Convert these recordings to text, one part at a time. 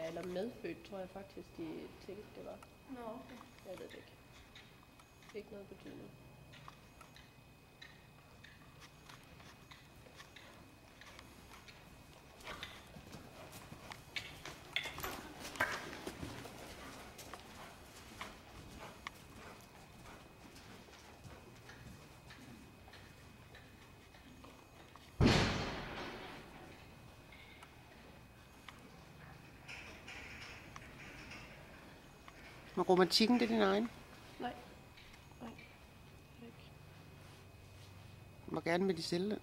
Ja, eller medfødt, tror jeg faktisk, de tænkte, det var. Nå, okay. Jeg ved det ikke. Ikke noget betydning. Men romantikken, det er din egen? Nej. Ikke. Hvor gerne vil de sælge den?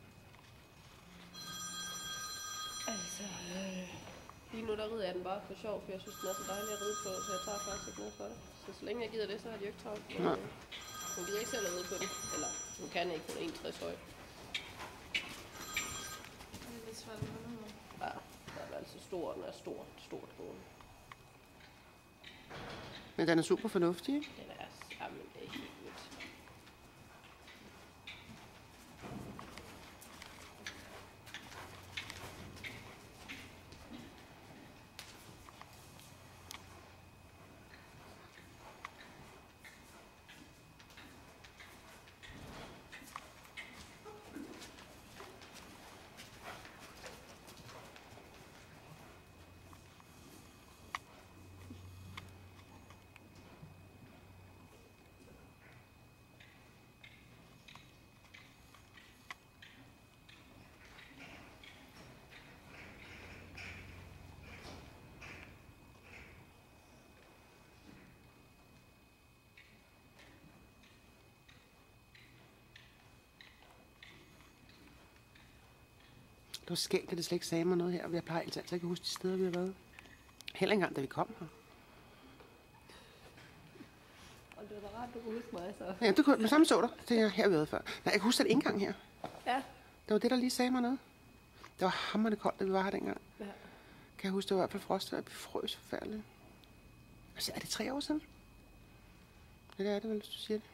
Altså, lige nu der rider jeg den bare for sjov, for jeg synes, den er så dejlig at ride på, så jeg tager faktisk ikke noget for det. Så længe jeg gider det, så har de jo ikke travlt. Hun gider ikke selv at ride på den. Eller, hun kan ikke, hun er 61 høj. Det er lidt svært at holde med. Ja, den er altså stor, den er stort gående. Men den er super fornuftig, ikke? Den er, jamen, det er helt vildt. Det var skægt, at det slet ikke sagde mig noget her. Jeg plejer altid ikke at huske de steder, vi har været. Heller ikke engang, da vi kom her. Og det var da rart, du kunne huske mig, så. Ja, det kunne, men sammen så der. Det er her, vi har været før. Nej, jeg kan huske den indgang her. Ja. Det var det, der lige sagde mig noget. Det var hammerende koldt, da vi var her dengang. Ja. Kan jeg huske, det var i hvert fald frost, og vi frøs forfærdeligt. Altså, er det 3 år siden? Ja, det er det vel, hvis du siger det.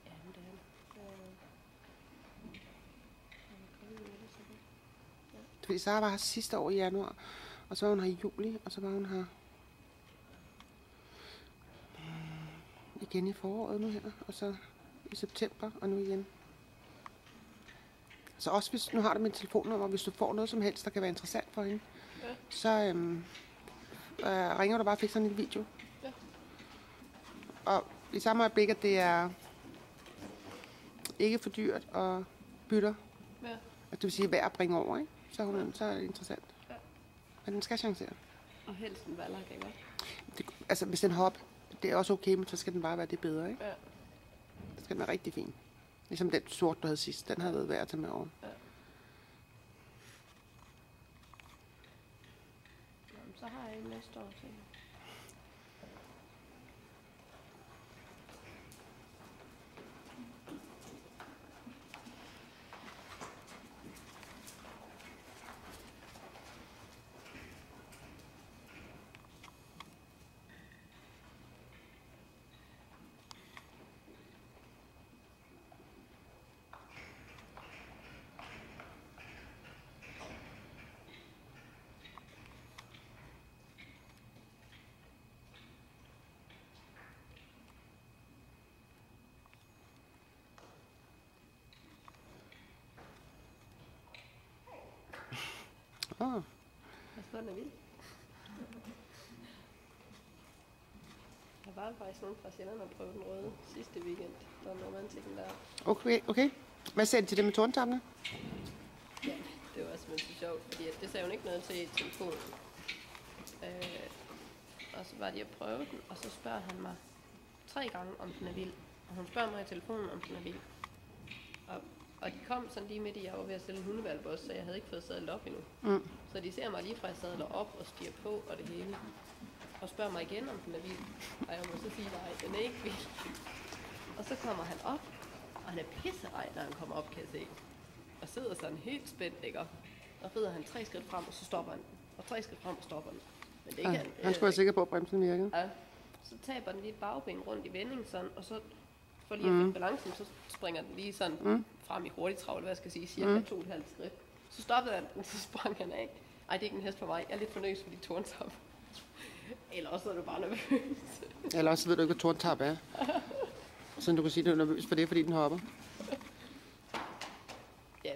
Ja, men det er det. Fordi Sara var her sidste år i januar, og så var hun her i juli, og så var hun her igen i foråret nu her, og så i september, og nu igen. Så også hvis, nu har du min telefonnummer, hvis du får noget som helst, der kan være interessant for hende, Ja. så ringer du bare og fik sådan en video. Ja. Og i samme øjeblik, at det er ikke for dyrt og bytter, Ja. at det vil sige værd at bringe over, ikke? Så er det interessant. Ja. Men den skal chancere. Og helst en valak, ikke? Det, altså, hvis den hop, det er også okay, men så skal den bare være det bedre, ikke? Ja. Det skal den være rigtig fin. Ligesom den sort, du havde sidst. Den havde været værd at tage med over. Ja. Jamen, så har jeg en næste år til. Åh, Altså, den er vild. Der var faktisk nogen fra Sjælland, der prøvede den røde sidste weekend. Der var romantikken der. okay. Hvad sagde de til det med tårntappene? Ja, det var simpelthen så sjovt, fordi det sagde hun ikke noget til i telefonen. Og så var de at prøve den, og så spørger han mig 3 gange, om den er vild. Og hun spørger mig i telefonen, om den er vild. Og de kom sådan lige midt i, jeg var ved at sælge en hundevalp også, så jeg havde ikke fået sadlet op endnu. Så de ser mig lige fra, jeg sadler op og stiger på og det hele. Og spørger mig igen, om den er vild. Og jeg må så sige, nej, den er ikke vild. Og så kommer han op, og han er pisserej, når han kommer op, kan jeg se. Og sidder sådan helt spændt, ikke? Og rider han 3 skridt frem, og så stopper han. Og 3 skridt frem, og stopper han. Men det kan Han skulle være sikker på, at bremsen virkede. Ja. Så taber den lige et bagben rundt i vending sådan, og så for lige at finde balancen, så springer den lige sådan frem i hurtigt travlt, hvad jeg skal sige, cirka 2,5 skridt. Så stoppede han den, så sprang han af. Ej, det er ikke en hest for mig. Jeg er lidt for nervøs for de torntap. Eller også er du bare nervøs. Eller også ved du ikke, hvad torntap er. Så du kan sige, at du er nervøs for det, fordi den hopper.